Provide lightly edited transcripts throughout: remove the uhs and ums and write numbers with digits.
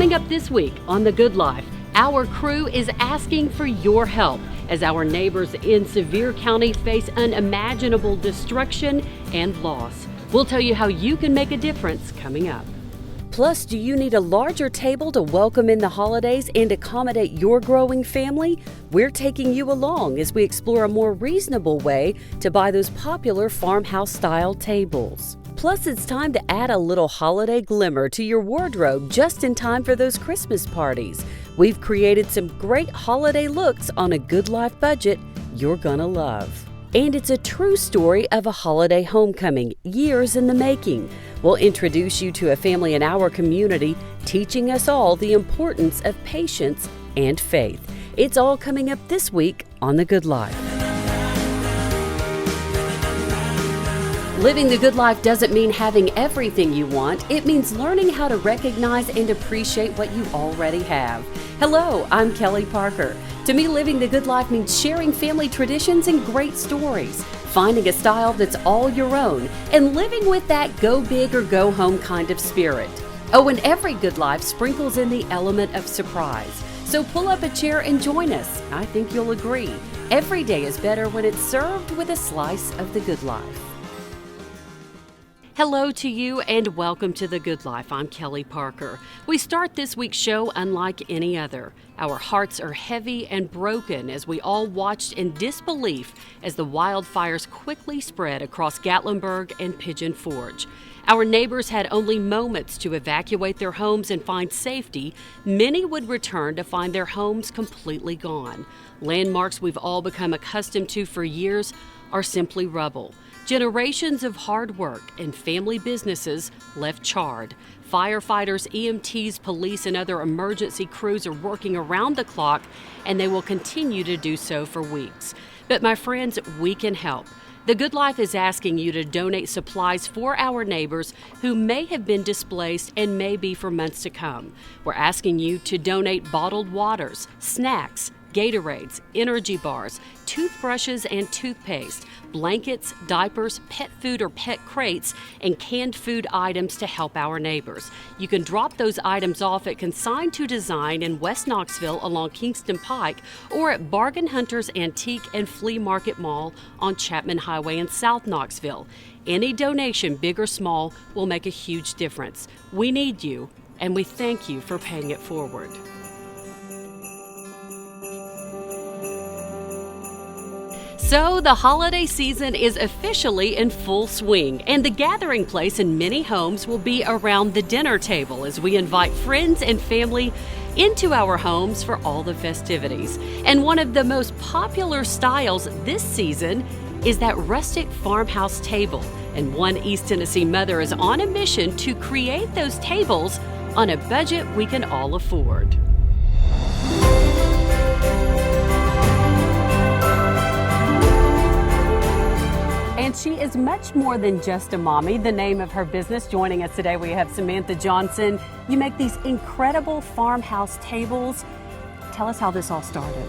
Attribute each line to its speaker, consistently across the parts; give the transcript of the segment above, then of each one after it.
Speaker 1: Coming up this week on The Good Life, our crew is asking for your help as our neighbors in Sevier County face unimaginable destruction and loss. We'll tell you how you can make a difference coming up. Plus, do you need a larger table to welcome in the holidays and accommodate your growing family? We're taking you along as we explore a more reasonable way to buy those popular farmhouse-style tables. Plus, it's time to add a little holiday glimmer to your wardrobe just in time for those Christmas parties. We've created some great holiday looks on a Good Life budget you're gonna love. And it's a true story of a holiday homecoming, years in the making. We'll introduce you to a family in our community, teaching us all the importance of patience and faith. It's all coming up this week on The Good Life. Living the good life doesn't mean having everything you want. It means learning how to recognize and appreciate what you already have. Hello, I'm Kelly Parker. To me, living the good life means sharing family traditions and great stories, finding a style that's all your own, and living with that go big or go home kind of spirit. Oh, and every good life sprinkles in the element of surprise. So pull up a chair and join us. I think you'll agree. Every day is better when it's served with a slice of the good life. Hello to you and welcome to The Good Life. I'm Kelly Parker. We start this week's show unlike any other. Our hearts are heavy and broken as we all watched in disbelief as the wildfires quickly spread across Gatlinburg and Pigeon Forge. Our neighbors had only moments to evacuate their homes and find safety. Many would return to find their homes completely gone. Landmarks we've all become accustomed to for years are simply rubble. Generations of hard work and family businesses left charred. Firefighters, EMTs, police, and other emergency crews are working around the clock, and they will continue to do so for weeks. But my friends, we can help. The Good Life is asking you to donate supplies for our neighbors who may have been displaced and may be for months to come. We're asking you to donate bottled waters, snacks, Gatorades, energy bars, toothbrushes and toothpaste, blankets, diapers, pet food or pet crates, and canned food items to help our neighbors. You can drop those items off at Consign to Design in West Knoxville along Kingston Pike or at Bargain Hunters Antique and Flea Market Mall on Chapman Highway in South Knoxville. Any donation, big or small, will make a huge difference. We need you, and we thank you for paying it forward. So the holiday season is officially in full swing, and the gathering place in many homes will be around the dinner table as we invite friends and family into our homes for all the festivities. And one of the most popular styles this season is that rustic farmhouse table. And one East Tennessee mother is on a mission to create those tables on a budget we can all afford. And she is much more than just a mommy. The name of her business. Joining us today, we have Samantha Johnson. You make these incredible farmhouse tables. Tell us how this all started.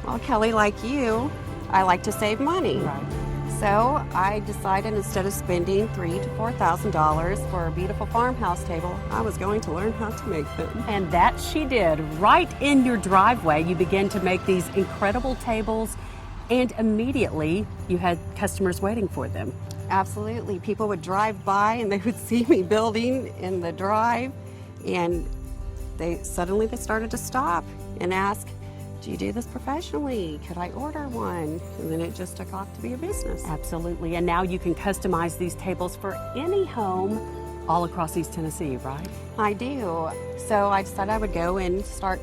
Speaker 2: Well, Kelly, like you, I like to save money.
Speaker 1: Right.
Speaker 2: So I decided instead of spending $3,000 to $4,000 for a beautiful farmhouse table, I was going to learn how to make them.
Speaker 1: And that she did. Right in your driveway, you began to make these incredible tables. And immediately, you had customers waiting for them.
Speaker 2: Absolutely. People would drive by and they would see me building in the drive, and they started to stop and ask, do you do this professionally? Could I order one? And then it just took off to be a business.
Speaker 1: Absolutely. And now you can customize these tables for any home all across East Tennessee, right?
Speaker 2: I do. So I decided I would go and start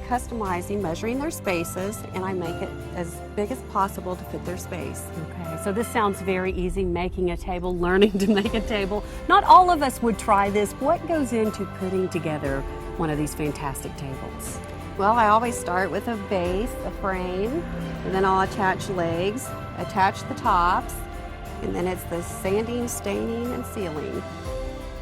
Speaker 2: customizing, measuring their spaces, and I make it as big as possible to fit their space.
Speaker 1: Okay, so this sounds very easy, making a table, learning to make a table. Not all of us would try this. What goes into putting together one of these fantastic tables?
Speaker 2: Well, I always start with a base, a frame, and then I'll attach legs, attach the tops, and then it's the sanding, staining, and sealing.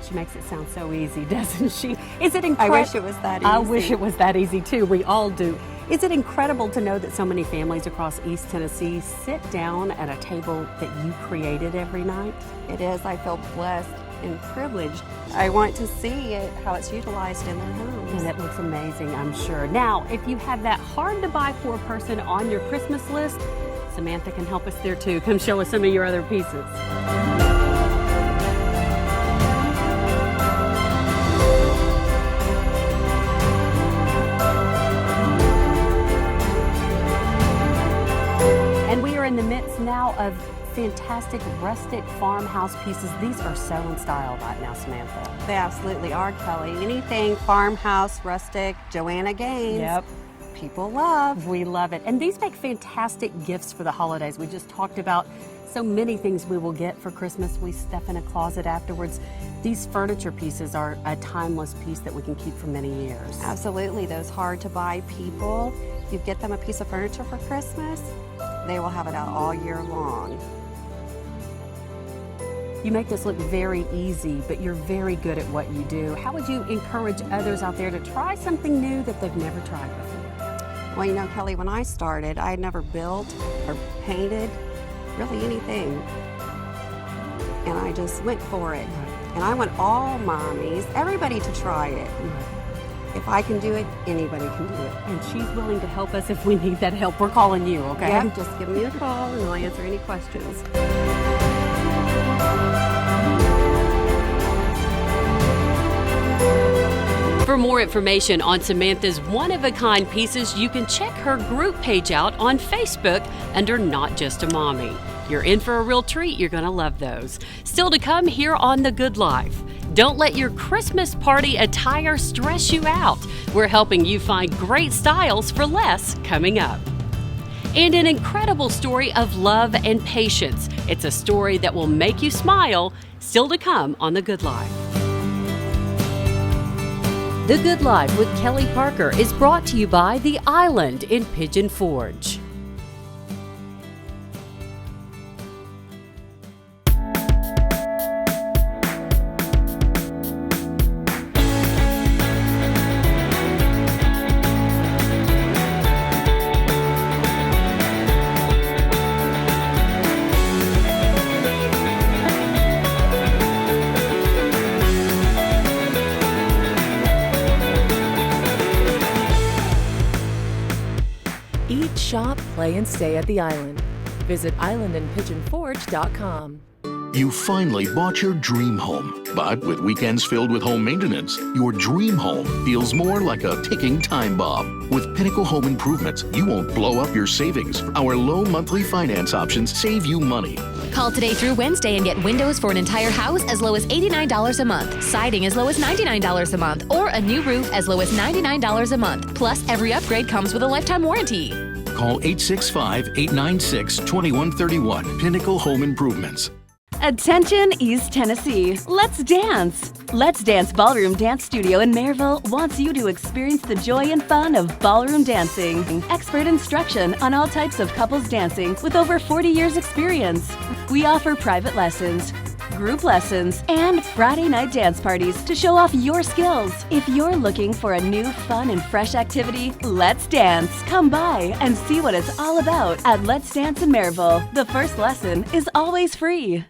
Speaker 1: She makes it sound so easy, doesn't she? Is it incredible?
Speaker 2: I wish it was that easy.
Speaker 1: I wish it was that easy too. We all do. Is it incredible to know that so many families across East Tennessee sit down at a table that you created every night?
Speaker 2: It is. I feel blessed and privileged. I want to see it, how it's utilized in their homes.
Speaker 1: And it looks amazing, I'm sure. Now, if you have that hard-to-buy-for person on your Christmas list, Samantha can help us there too. Come show us some of your other pieces. And we are in the midst now of fantastic rustic farmhouse pieces. These are so in style right now, Samantha.
Speaker 2: They absolutely are, Kelly. Anything farmhouse, rustic, Joanna Gaines.
Speaker 1: Yep.
Speaker 2: People love.
Speaker 1: We love it. And these make fantastic gifts for the holidays. We just talked about so many things we will get for Christmas. We stuff in a closet afterwards. These furniture pieces are a timeless piece that we can keep for many years.
Speaker 2: Absolutely. Those hard to buy people, you get them a piece of furniture for Christmas, they will have it out all year long.
Speaker 1: You make this look very easy, but you're very good at what you do. How would you encourage others out there to try something new that they've never tried before?
Speaker 2: Well, you know, Kelly, when I started, I had never built or painted really anything. And I just went for it. And I want all mommies, everybody to try it. If I can do it, anybody can do it.
Speaker 1: And she's willing to help us if we need that help. We're calling you, okay?
Speaker 2: Yeah, just give me a call and I'll answer any questions.
Speaker 1: For more information on Samantha's one-of-a-kind pieces, you can check her group page out on Facebook under Not Just a Mommy. You're in for a real treat. You're going to love those. Still to come here on The Good Life. Don't let your Christmas party attire stress you out. We're helping you find great styles for less coming up. And an incredible story of love and patience. It's a story that will make you smile. Still to come on The Good Life. The Good Life with Kelly Parker is brought to you by The Island in Pigeon Forge.
Speaker 3: Eat, shop, play, and stay at the Island. Visit islandandpigeonforge.com.
Speaker 4: You finally bought your dream home, but with weekends filled with home maintenance, your dream home feels more like a ticking time bomb. With Pinnacle Home Improvements, you won't blow up your savings. Our low monthly finance options save you money.
Speaker 5: Call today through Wednesday and get windows for an entire house as low as $89 a month, siding as low as $99 a month, or a new roof as low as $99 a month. Plus, every upgrade comes with a lifetime warranty.
Speaker 4: Call 865-896-2131. Pinnacle Home Improvements.
Speaker 6: Attention East Tennessee, let's dance! Let's Dance Ballroom Dance Studio in Maryville wants you to experience the joy and fun of ballroom dancing. Expert instruction on all types of couples dancing with over 40 years experience. We offer private lessons, group lessons, and Friday night dance parties to show off your skills. If you're looking for a new, fun, and fresh activity, Let's Dance. Come by and see what it's all about at Let's Dance in Maryville. The first lesson is always free.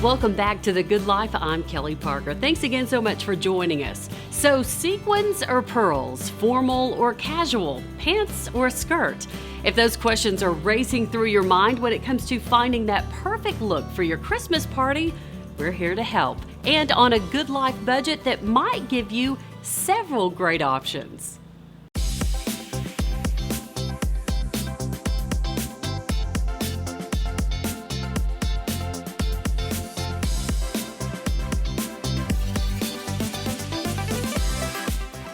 Speaker 1: Welcome back to The Good Life. I'm Kelly Parker. Thanks again so much for joining us. So sequins or pearls, formal or casual, pants or skirt? If those questions are racing through your mind when it comes to finding that perfect look for your Christmas party, we're here to help, and on a Good Life budget that might give you several great options.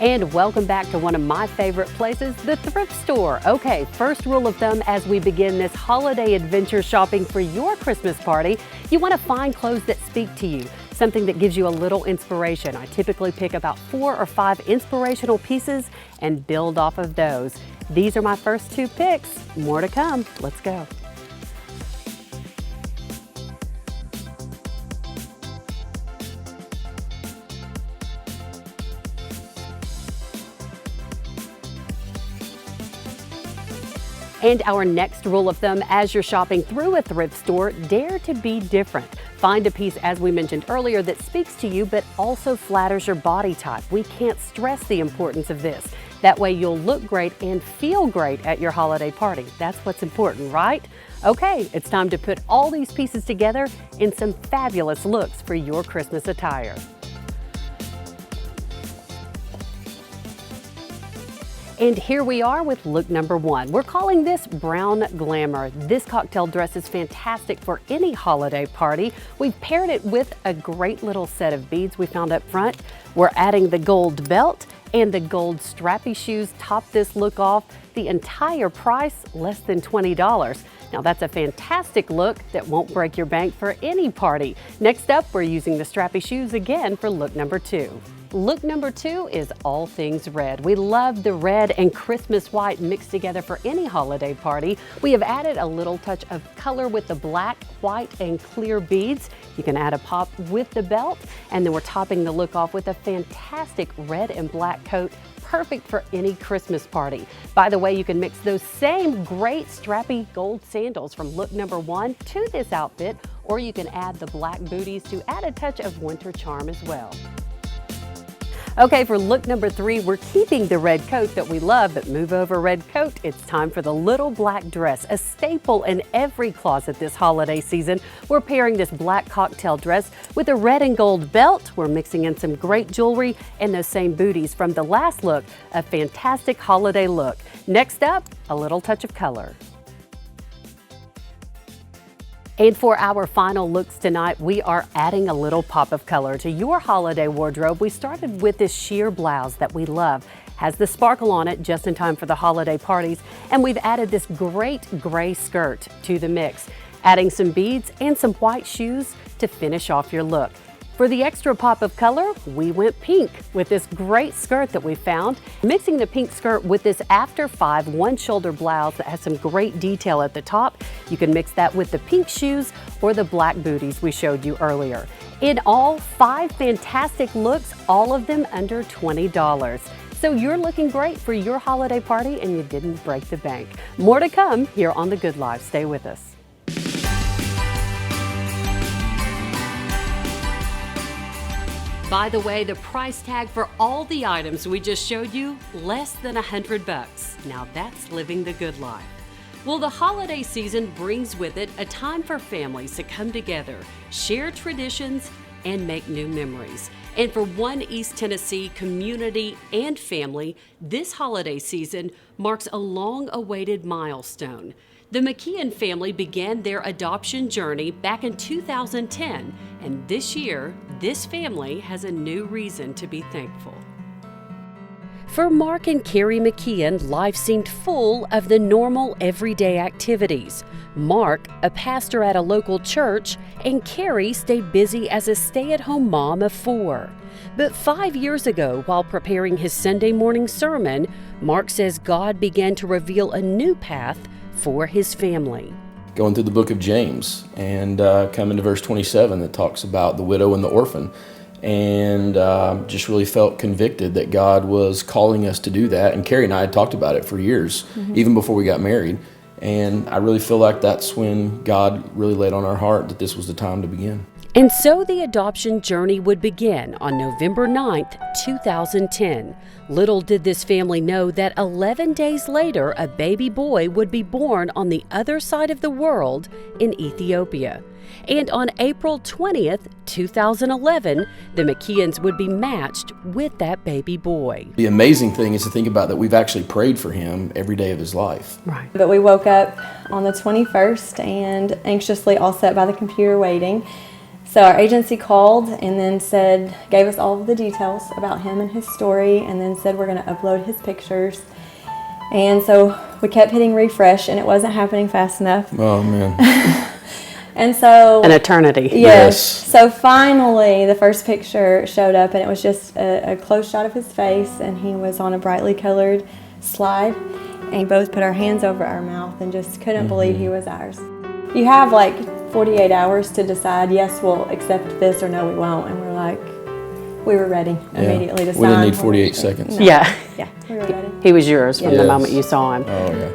Speaker 1: And welcome back to one of my favorite places, the thrift store. Okay, first rule of thumb as we begin this holiday adventure shopping for your Christmas party, you want to find clothes that speak to you, something that gives you a little inspiration. I typically pick about 4 or 5 inspirational pieces and build off of those. These are my first 2 picks. More to come. Let's go. And our next rule of thumb as you're shopping through a thrift store, dare to be different. Find a piece, as we mentioned earlier, that speaks to you but also flatters your body type. We can't stress the importance of this. That way you'll look great and feel great at your holiday party. That's what's important, right? Okay, it's time to put all these pieces together in some fabulous looks for your Christmas attire. And here we are with look number 1. We're calling this Brown Glamour. This cocktail dress is fantastic for any holiday party. We've paired it with a great little set of beads we found up front. We're adding the gold belt and the gold strappy shoes top this look off. The entire price, less than $20. Now that's a fantastic look that won't break your bank for any party. Next up, we're using the strappy shoes again for look number 2. Look number 2 is all things red. We love the red and Christmas white mixed together for any holiday party. We have added a little touch of color with the black, white, and clear beads. You can add a pop with the belt, and then we're topping the look off with a fantastic red and black coat, perfect for any Christmas party. By the way, you can mix those same great strappy gold sandals from look number 1 to this outfit, or you can add the black booties to add a touch of winter charm as well. Okay, for look number 3, we're keeping the red coat that we love, but move over red coat. It's time for the little black dress, a staple in every closet this holiday season. We're pairing this black cocktail dress with a red and gold belt. We're mixing in some great jewelry and those same booties from the last look, a fantastic holiday look. Next up, a little touch of color. And for our final looks tonight, we are adding a little pop of color to your holiday wardrobe. We started with this sheer blouse that we love. Has the sparkle on it just in time for the holiday parties. And we've added this great gray skirt to the mix, adding some beads and some white shoes to finish off your look. For the extra pop of color, we went pink with this great skirt that we found. Mixing the pink skirt with this after 5 one-shoulder blouse that has some great detail at the top. You can mix that with the pink shoes or the black booties we showed you earlier. In all, 5 fantastic looks, all of them under $20. So you're looking great for your holiday party and you didn't break the bank. More to come here on The Good Life. Stay with us. By the way, the price tag for all the items we just showed you, less than $100. Now that's living the good life. Well, the holiday season brings with it a time for families to come together, share traditions, and make new memories. And for one East Tennessee community and family, this holiday season marks a long-awaited milestone. The McKeon family began their adoption journey back in 2010, and this year, this family has a new reason to be thankful. For Mark and Carrie McKeon, life seemed full of the normal everyday activities. Mark, a pastor at a local church, and Carrie stayed busy as a stay-at-home mom of 4. But 5 years ago, while preparing his Sunday morning sermon, Mark says God began to reveal a new path for his family.
Speaker 7: Going through the book of James and coming to verse 27 that talks about the widow and the orphan, and just really felt convicted that God was calling us to do that. And Carrie and I had talked about it for years, even before we got married. And I really feel like that's when God really laid on our heart that this was the time to begin.
Speaker 1: And so the adoption journey would begin on November 9th, 2010. Little did this family know that 11 days later, a baby boy would be born on the other side of the world in Ethiopia. And on April 20th, 2011, the McKeons would be matched with that baby boy.
Speaker 7: The amazing thing is to think about that we've actually prayed for him every day of his life.
Speaker 1: Right.
Speaker 8: But we woke up on the 21st and anxiously all sat by the computer waiting. So our agency called and then gave us all of the details about him and his story, and then said we're going to upload his pictures. And so we kept hitting refresh, and it wasn't happening fast enough.
Speaker 7: Oh, man.
Speaker 8: And so...
Speaker 1: An eternity.
Speaker 8: Yes. So finally, the first picture showed up, and it was just a close shot of his face, and he was on a brightly colored slide. And we both put our hands over our mouth and just couldn't believe he was ours. You have like 48 hours to decide, yes, we'll accept this, or no, we won't. And we're like, we were ready immediately to sign.
Speaker 7: We didn't need 48 seconds.
Speaker 8: No.
Speaker 1: Yeah.
Speaker 8: Yeah, we were ready.
Speaker 1: He was yours from the
Speaker 7: Yes.
Speaker 1: moment you saw him.
Speaker 7: Oh, yeah.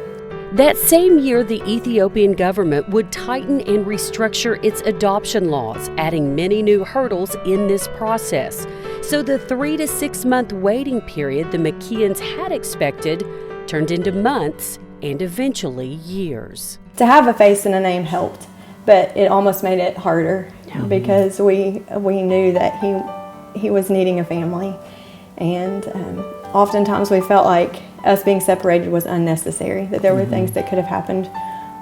Speaker 1: That same year, the Ethiopian government would tighten and restructure its adoption laws, adding many new hurdles in this process. So the 3 to 6 month waiting period the McKeons had expected turned into months and eventually years.
Speaker 8: To have a face and a name helped, but it almost made it harder because we knew that he was needing a family, and oftentimes we felt like us being separated was unnecessary, that there were things that could have happened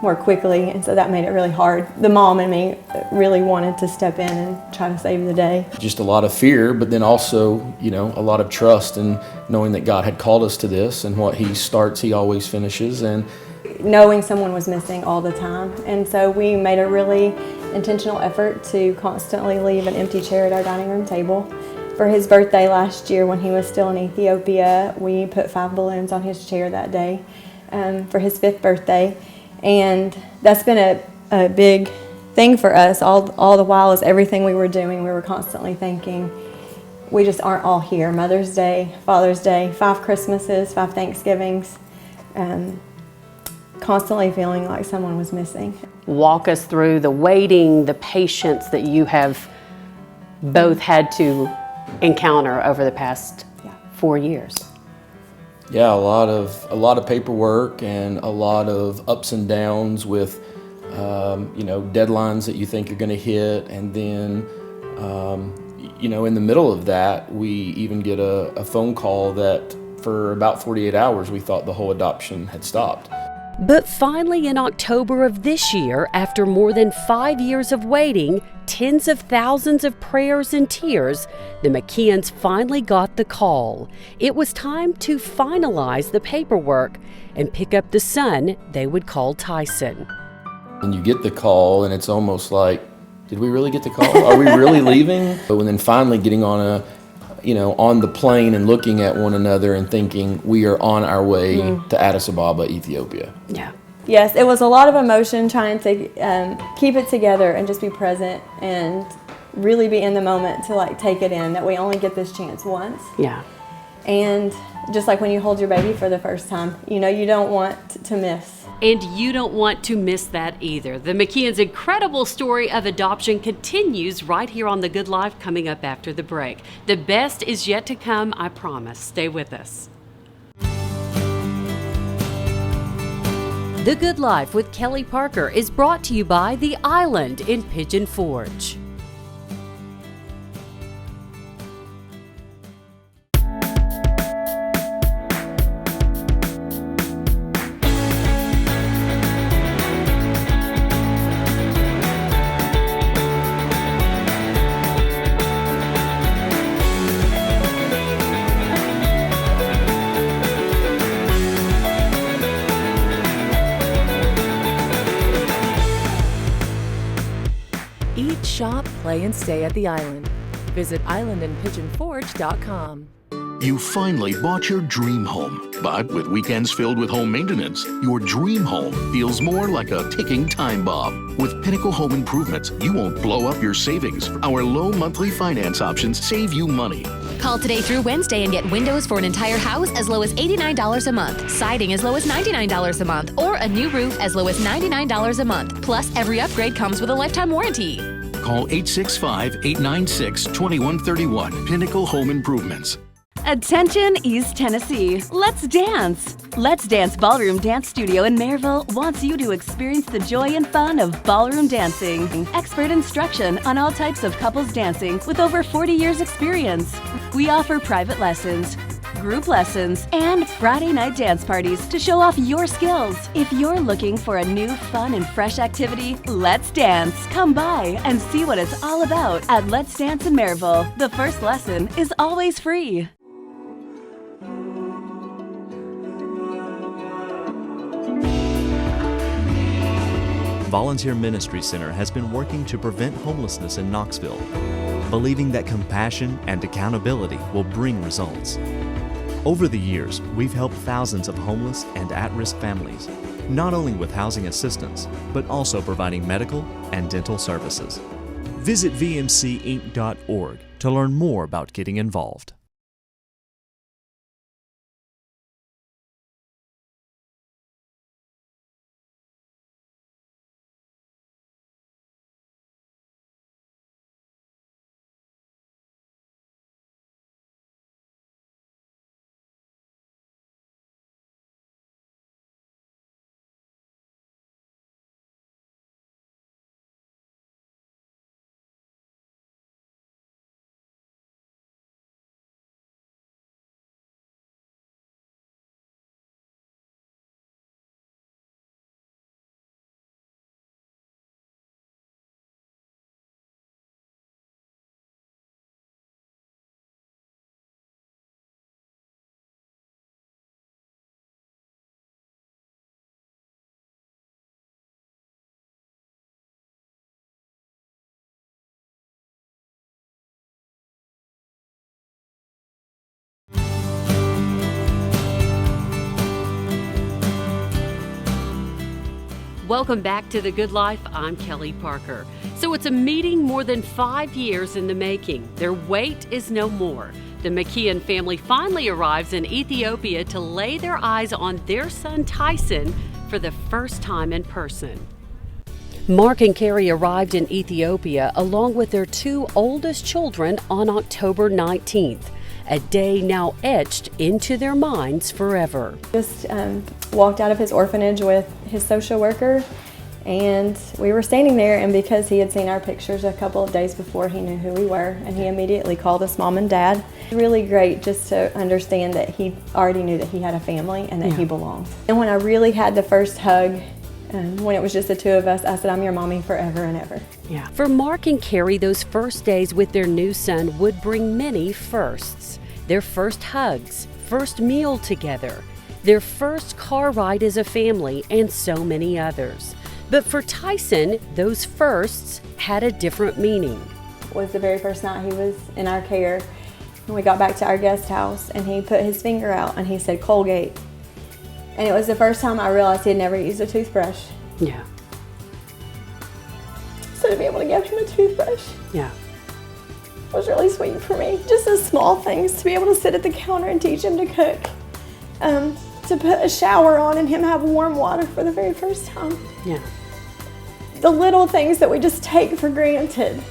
Speaker 8: more quickly, and so that made it really hard. The mom and me really wanted to step in and try to save the day.
Speaker 7: Just a lot of fear, but then also, a lot of trust and knowing that God had called us to this, and what he starts, he always finishes. And
Speaker 8: knowing someone was missing all the time, and so we made a really intentional effort to constantly leave an empty chair at our dining room table. For his birthday last year, when he was still in Ethiopia, we put 5 balloons on his chair that day for his 5th birthday. And that's been a big thing for us. All the while, as everything we were doing, we were constantly thinking, we just aren't all here. Mother's Day, Father's Day, 5 Christmases, 5 Thanksgivings, constantly feeling like someone was missing.
Speaker 1: Walk us through the waiting, the patience that you have both had to encounter over the past 4 years.
Speaker 7: yeah, a lot of paperwork and a lot of ups and downs with, deadlines that you think you're going to hit. And then, in the middle of that, we even get a phone call that for about 48 hours, we thought the whole adoption had stopped.
Speaker 1: But finally, in October of this year, after more than 5 years of waiting, tens of thousands of prayers and tears, the McKeons finally got the call. It was time to finalize the paperwork and pick up the son they would call Tyson.
Speaker 7: And you get the call, and it's almost like, did we really get the call? Are we really leaving? And then finally getting on on the plane and looking at one another and thinking we are on our way to Addis Ababa, Ethiopia.
Speaker 1: Yeah.
Speaker 8: Yes, it was a lot of emotion trying to keep it together and just be present and really be in the moment to take it in, that we only get this chance once.
Speaker 1: Yeah.
Speaker 8: And just like when you hold your baby for the first time, you don't want to miss.
Speaker 1: And you don't want to miss that either. The McKeons' incredible story of adoption continues right here on The Good Life, coming up after the break. The best is yet to come, I promise. Stay with us. The Good Life with Kelly Parker is brought to you by The Island in Pigeon Forge.
Speaker 3: Eat, shop, play, and stay at the island. Visit islandandpigeonforge.com.
Speaker 4: You finally bought your dream home, but with weekends filled with home maintenance, your dream home feels more like a ticking time bomb. With Pinnacle Home Improvements, you won't blow up your savings. Our low monthly finance options save you money.
Speaker 5: Call today through Wednesday and get windows for an entire house as low as $89 a month, siding as low as $99 a month, or a new roof as low as $99 a month. Plus, every upgrade comes with a lifetime warranty.
Speaker 4: Call 865-896-2131. Pinnacle Home Improvements.
Speaker 6: Attention East Tennessee, let's dance! Let's Dance Ballroom Dance Studio in Maryville wants you to experience the joy and fun of ballroom dancing. Expert instruction on all types of couples dancing with over 40 years experience. We offer private lessons, group lessons, and Friday night dance parties to show off your skills. If you're looking for a new, fun, and fresh activity, let's dance. Come by and see what it's all about at Let's Dance in Maryville. The first lesson is always free.
Speaker 9: Volunteer Ministry Center has been working to prevent homelessness in Knoxville, believing that compassion and accountability will bring results. Over the years, we've helped thousands of homeless and at-risk families, not only with housing assistance, but also providing medical and dental services. Visit vmcinc.org to learn more about getting involved.
Speaker 1: Welcome back to The Good Life. I'm Kelly Parker. So it's a meeting more than 5 years in the making. Their wait is no more. The McKeon family finally arrives in Ethiopia to lay their eyes on their son Tyson for the first time in person. Mark and Carrie arrived in Ethiopia along with their 2 oldest children on October 19th, a day now etched into their minds forever.
Speaker 8: Just walked out of his orphanage with his social worker, and we were standing there, and because he had seen our pictures a couple of days before, he knew who we were, and he immediately called us mom and dad. It was really great just to understand that he already knew that he had a family and that he belonged. And when I really had the first hug, when it was just the 2 of us, I said, I'm your mommy forever and ever.
Speaker 1: Yeah. For Mark and Carrie, those first days with their new son would bring many firsts. Their first hugs, first meal together, their first car ride as a family, and so many others. But for Tyson, those firsts had a different meaning.
Speaker 8: It was the very first night he was in our care. And we got back to our guest house, and he put his finger out and he said, Colgate. And it was the first time I realized he had never used a toothbrush.
Speaker 1: Yeah.
Speaker 8: So to be able to give him a toothbrush.
Speaker 1: Yeah.
Speaker 8: Was really sweet for me. Just the small things, to be able to sit at the counter and teach him to cook, to put a shower on and him have warm water for the very first time.
Speaker 1: Yeah.
Speaker 8: The little things that we just take for granted.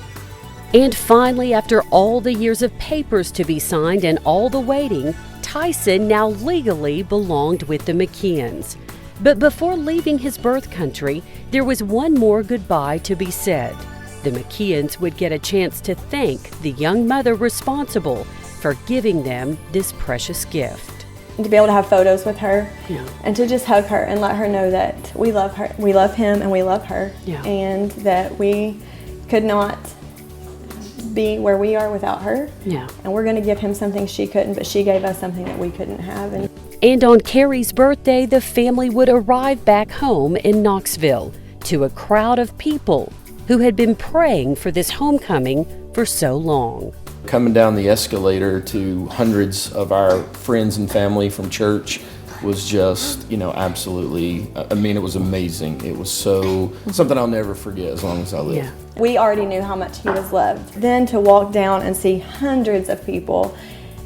Speaker 1: And finally, after all the years of papers to be signed and all the waiting, Tyson now legally belonged with the McKeons. But before leaving his birth country, there was one more goodbye to be said. The McKeons would get a chance to thank the young mother responsible for giving them this precious gift.
Speaker 8: And to be able to have photos with her, and to just hug her and let her know that we love her, we love him, and we love her, and that we could not be where we are without her.
Speaker 1: Yeah.
Speaker 8: And we're going to give him something she couldn't, but she gave us something that we couldn't have.
Speaker 1: And on Carrie's birthday, the family would arrive back home in Knoxville to a crowd of people who had been praying for this homecoming for so long.
Speaker 7: Coming down the escalator to hundreds of our friends and family from church was just, absolutely, it was amazing. It was something I'll never forget as long as I live.
Speaker 8: Yeah. We already knew how much he was loved. Then to walk down and see hundreds of people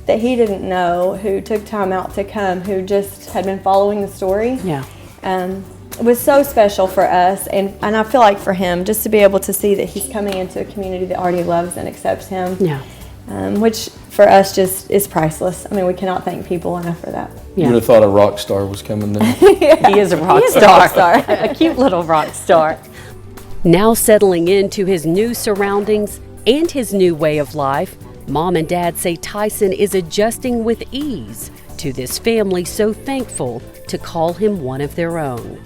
Speaker 8: that he didn't know, who took time out to come, who just had been following the story.
Speaker 1: Yeah.
Speaker 8: was so special for us, and I feel like for him, just to be able to see that he's coming into a community that already loves and accepts him,
Speaker 1: Yeah.
Speaker 8: Which for us just is priceless. I mean, we cannot thank people enough for that.
Speaker 7: You would have thought a rock star was coming there.
Speaker 1: He is a rock star. A cute little rock star. Now settling into his new surroundings and his new way of life, Mom and Dad say Tyson is adjusting with ease to this family so thankful to call him one of their own.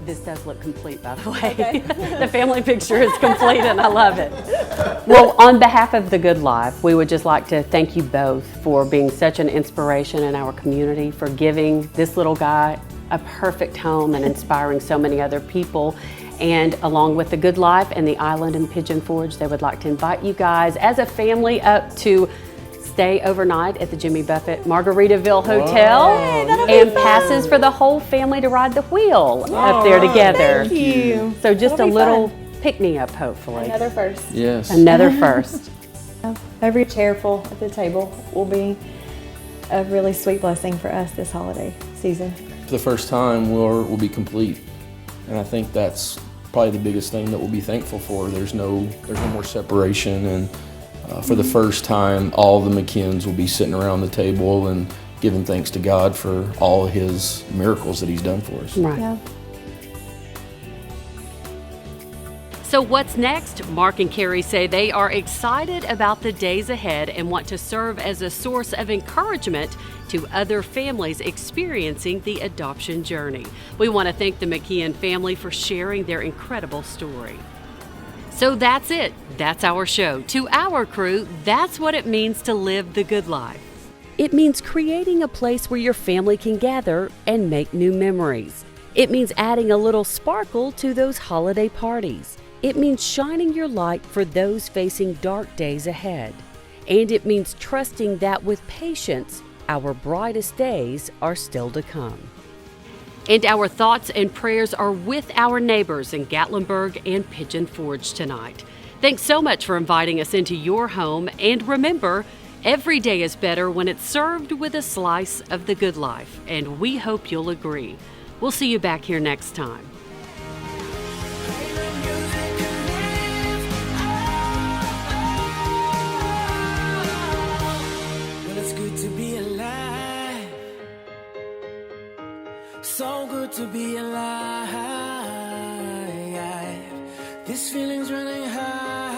Speaker 1: This does look complete, by the way. Okay. The family picture is complete and I love it. Well, on behalf of The Good Life, we would just like to thank you both for being such an inspiration in our community, for giving this little guy a perfect home and inspiring so many other people. And along with The Good Life and the Island and Pigeon Forge, they would like to invite you guys as a family up to stay overnight at the Jimmy Buffett Margaritaville Hotel. And passes for the whole family to ride the wheel up there together.
Speaker 8: Thank you.
Speaker 1: So just
Speaker 8: That'll
Speaker 1: a
Speaker 8: be
Speaker 1: little
Speaker 8: fun.
Speaker 1: pick-me-up, hopefully.
Speaker 8: Another first.
Speaker 7: Yes.
Speaker 1: Another first.
Speaker 8: Every chair full at the table will be a really sweet blessing for us this holiday season.
Speaker 7: For the first time, we'll be complete. And I think that's probably the biggest thing that we'll be thankful for. There's no more separation, and for the first time, all the McKeons will be sitting around the table and giving thanks to God for all of his miracles that he's done for us.
Speaker 1: Right.
Speaker 8: Yeah.
Speaker 1: So what's next? Mark and Carrie say they are excited about the days ahead and want to serve as a source of encouragement to other families experiencing the adoption journey. We want to thank the McKeon family for sharing their incredible story. So that's it. That's our show. To our crew, that's what it means to live the good life. It means creating a place where your family can gather and make new memories. It means adding a little sparkle to those holiday parties. It means shining your light for those facing dark days ahead. And it means trusting that with patience, our brightest days are still to come. And our thoughts and prayers are with our neighbors in Gatlinburg and Pigeon Forge tonight. Thanks so much for inviting us into your home. And remember, every day is better when it's served with a slice of the good life. And we hope you'll agree. We'll see you back here next time.
Speaker 10: So good to be alive. This feeling's running high.